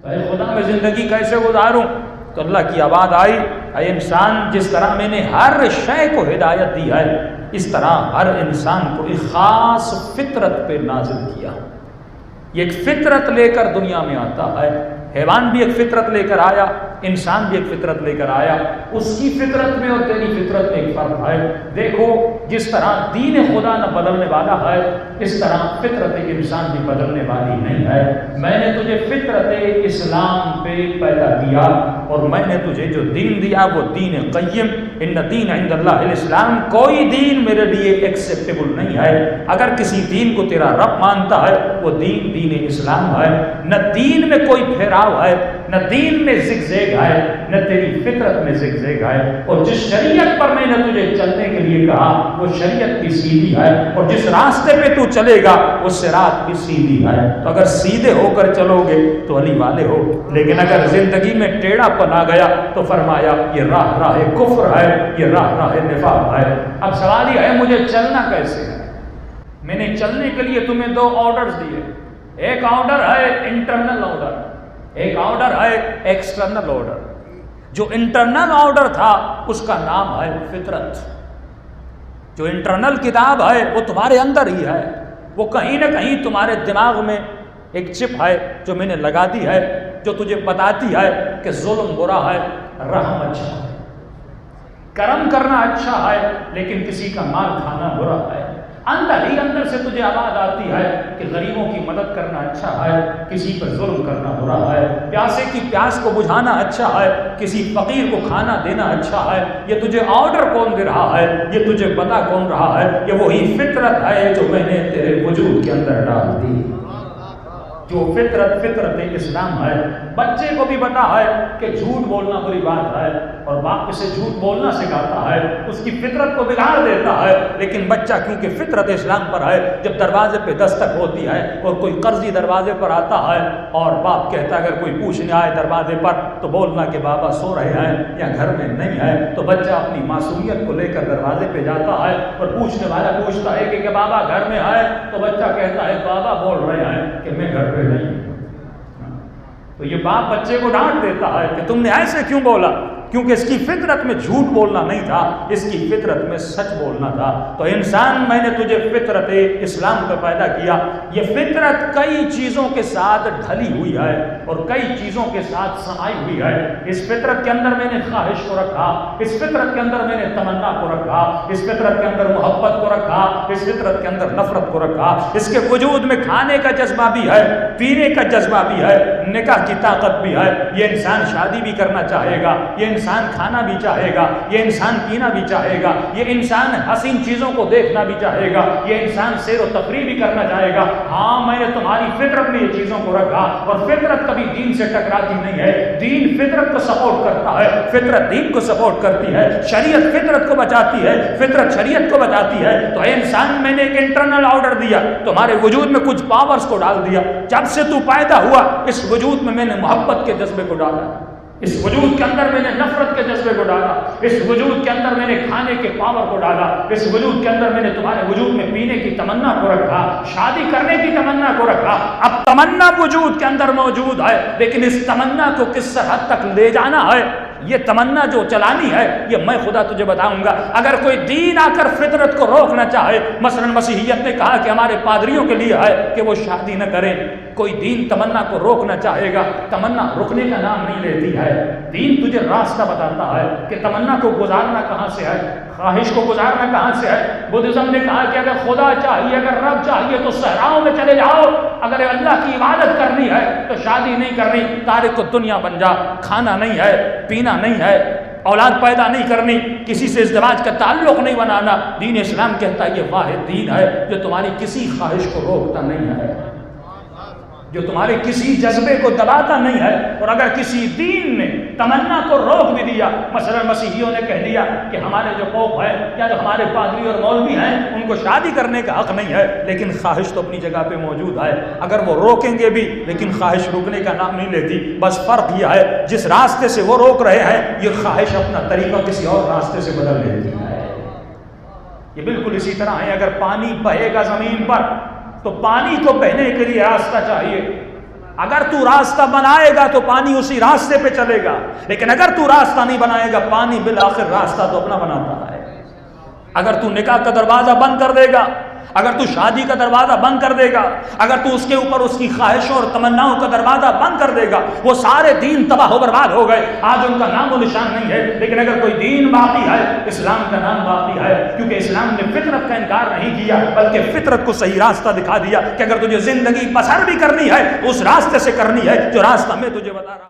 اے خدا میں زندگی کیسے گزاروں؟ تو اللہ کی آواز آئی، اے انسان، جس طرح میں نے ہر شے کو ہدایت دی ہے، اس طرح ہر انسان کو ایک خاص فطرت پہ نازل کیا۔ یہ ایک فطرت لے کر دنیا میں آتا ہے۔ حیوان بھی ایک فطرت لے کر آیا، انسان بھی ایک فطرت لے کر آیا۔ اس کی فطرت میں اور تیری فطرت میں ایک فرق ہے۔ دیکھو، جس طرح دین خدا نہ بدلنے والا ہے، اس طرح فطرت انسان بھی بدلنے والی نہیں ہے۔ میں نے تجھے فطرت اسلام پہ پیدا کیا، اور میں نے تجھے جو دین دیا وہ دین قیم، ان دین عند اللہ الاسلام، کوئی دین میرے لیے ایکسیپٹیبل نہیں ہے۔ اگر کسی دین کو تیرا رب مانتا ہے، وہ دین دین اسلام ہے۔ نہ دین میں کوئی پھیراؤ ہے، نہ دین میں زگزیگ ہے، نہ تیری فطرت میں زگزیگ ہے۔ اور جس شریعت پر میں نے تجھے چلنے کے لیے کہا وہ شریعت بھی سیدھی ہے، اور جس راستے پہ تو چلے گا وہ صراط بھی سیدھی ہے۔ تو اگر سیدھے ہو کر چلو گے تو علی والے ہو، لیکن اگر زندگی میں ٹیڑھا پن آ گیا تو فرمایا یہ راہ راہ کفر ہے، یہ راہ راہ نفاق ہے۔ اب سوال یہ ہے مجھے چلنا کیسے ہے؟ میں نے چلنے کے لیے تمہیں دو آرڈرز دیے، ایک آرڈر ہے انٹرنل آرڈر، ایک آرڈر ہے ایکسٹرنل آرڈر۔ جو انٹرنل آرڈر تھا اس کا نام ہے فطرت۔ جو انٹرنل کتاب ہے وہ تمہارے اندر ہی ہے، وہ کہیں نہ کہیں تمہارے دماغ میں ایک چپ ہے جو میں نے لگا دی ہے، جو تجھے بتاتی ہے کہ ظلم برا ہے، رحم اچھا ہے، کرم کرنا اچھا ہے، لیکن کسی کا مال کھانا برا ہے۔ اندر ہی اندر سے تجھے آواز آتی ہے کہ غریبوں کی مدد کرنا اچھا ہے، کسی پر ظلم کرنا برا ہے، پیاسے کی پیاس کو بجھانا اچھا ہے، کسی فقیر کو کھانا دینا اچھا ہے۔ یہ تجھے آرڈر کون دے رہا ہے؟ یہ تجھے بتا کون رہا ہے؟ یہ وہی فطرت ہے جو میں نے تیرے وجود کے اندر ڈال دی، جو فطرت اسلام ہے۔ بچے کو بھی پتا ہے کہ جھوٹ بولنا بری بات ہے، اور باپ اسے جھوٹ بولنا سکھاتا ہے، اس کی فطرت کو بگاڑ دیتا ہے، لیکن بچہ کیونکہ فطرت اسلام پر ہے، جب دروازے پہ دستک ہوتی ہے اور کوئی قرضی دروازے پر آتا ہے اور باپ کہتا ہے اگر کوئی پوچھنے آئے دروازے پر تو بولنا کہ بابا سو رہے ہیں یا گھر میں نہیں ہے، تو بچہ اپنی معصومیت کو لے کر دروازے پہ جاتا ہے اور پوچھنے والا پوچھتا ہے کہ بابا گھر میں ہے، تو بچہ کہتا ہے بابا بول رہے ہیں کہ میں گھر پہ نہیں ہوں۔ تو یہ باپ بچے کو ڈانٹ دیتا ہے کہ تم نے ایسے کیوں بولا، کیونکہ اس کی فطرت میں جھوٹ بولنا نہیں تھا، اس کی فطرت میں سچ بولنا تھا۔ تو انسان، میں نے تجھے فطرت اسلام پہ پیدا کیا۔ یہ فطرت کئی چیزوں کے ساتھ ڈھلی ہوئی ہے اور کئی چیزوں کے ساتھ سمائی ہوئی ہے۔ اس فطرت کے اندر میں نے خواہش کو رکھا، اس فطرت کے اندر میں نے تمنا کو رکھا، اس فطرت کے اندر محبت کو رکھا، اس فطرت کے اندر نفرت کو رکھا۔ اس کے وجود میں کھانے کا جذبہ بھی ہے، پینے کا جذبہ بھی ہے، نکاح کی طاقت بھی ہے۔ یہ انسان شادی بھی کرنا چاہے گا، یہ انسان کھانا بھی چاہے گا، یہ انسان پینا بھی چاہے گا، یہ انسان حسین چیزوں کو دیکھنا بھی چاہے گا، یہ انسان سیر و تفریح بھی کرنا چاہے گا۔ ہاں، میں نے تمہاری فطرت میں یہ چیزوں کو رکھا، اور فطرت کبھی دین سے ٹکراتی نہیں ہے۔ دین فطرت کو سپورٹ کرتا ہے، فطرت دین کو سپورٹ کرتی ہے، شریعت فطرت کو بچاتی ہے، فطرت شریعت کو بچاتی ہے۔ تو اے انسان، میں نے ایک انٹرنل آرڈر دیا، تمہارے وجود میں کچھ پاورز کو ڈال دیا۔ جب سے تو پیدا ہوا اس وجود میں نے محبت کے جذبے کو ڈالا، اس وجود کے اندر میں نے نفرت کے جذبے کو ڈالا، اس وجود کے اندر میں نے کھانے کے پاور کو ڈالا، اس وجود کے اندر میں نے تمہارے وجود میں پینے کی تمنا کو رکھا، شادی کرنے کی تمنا کو رکھا۔ اب تمنا وجود کے اندر موجود ہے، لیکن اس تمنا کو کس حد تک لے جانا ہے، یہ تمنا جو چلانی ہے، یہ میں خدا تجھے بتاؤں گا۔ اگر کوئی دین آ کر فطرت کو روکنا چاہے، مثلا مسیحیت نے کہا کہ ہمارے پادریوں کے لیے ہے کہ وہ شادی نہ کریں، کوئی دین تمنا کو روکنا چاہے گا، تمنا رکنے کا نام نہیں لیتی ہے۔ دین تجھے راستہ بتاتا ہے کہ تمنا کو گزارنا کہاں سے ہے، خواہش کو گزارنا کہاں سے ہے۔ بدھزم نے کہا کہ اگر خدا چاہیے، اگر رب چاہیے تو صحراؤں میں چلے جاؤ، اگر اللہ کی عبادت کرنی ہے تو شادی نہیں کرنی، تارک دنیا بن جا، کھانا نہیں ہے، پینا نہیں ہے، اولاد پیدا نہیں کرنی، کسی سے ازدواج کا تعلق نہیں بنانا۔ دین اسلام کہتا ہے یہ واحد دین ہے جو تمہاری کسی خواہش کو روکتا نہیں ہے، جو تمہارے کسی جذبے کو دباتا نہیں ہے۔ اور اگر کسی دین نے تمنا کو روک بھی دیا، مثلا مسیحیوں نے کہہ دیا کہ ہمارے جو پوپ ہیں یا جو ہمارے پادری اور مولوی ہیں ان کو شادی کرنے کا حق نہیں ہے، لیکن خواہش تو اپنی جگہ پہ موجود ہے۔ اگر وہ روکیں گے بھی لیکن خواہش روکنے کا نام نہیں لیتی، بس فرق یہ ہے جس راستے سے وہ روک رہے ہیں یہ خواہش اپنا طریقہ کسی اور راستے سے بدل لیتی ہے۔ یہ بالکل اسی طرح ہے، اگر پانی بہے گا زمین پر تو پانی کو بہنے کے لیے راستہ چاہیے، اگر تو راستہ بنائے گا تو پانی اسی راستے پہ چلے گا، لیکن اگر تو راستہ نہیں بنائے گا پانی بالآخر راستہ تو اپنا بناتا ہے۔ اگر تو نکاح کا دروازہ بند کر دے گا، اگر تو شادی کا دروازہ بند کر دے گا، اگر تو اس کے اوپر اس کی خواہشوں اور تمناؤں کا دروازہ بند کر دے گا، وہ سارے دین تباہ و برباد ہو گئے، آج ان کا نام و نشان نہیں ہے۔ لیکن اگر کوئی دین باقی ہے، اسلام کا نام باقی ہے، کیونکہ اسلام نے فطرت کا انکار نہیں کیا بلکہ فطرت کو صحیح راستہ دکھا دیا کہ اگر تجھے زندگی بسر بھی کرنی ہے تو اس راستے سے کرنی ہے جو راستہ میں تجھے بتا رہا ہوں۔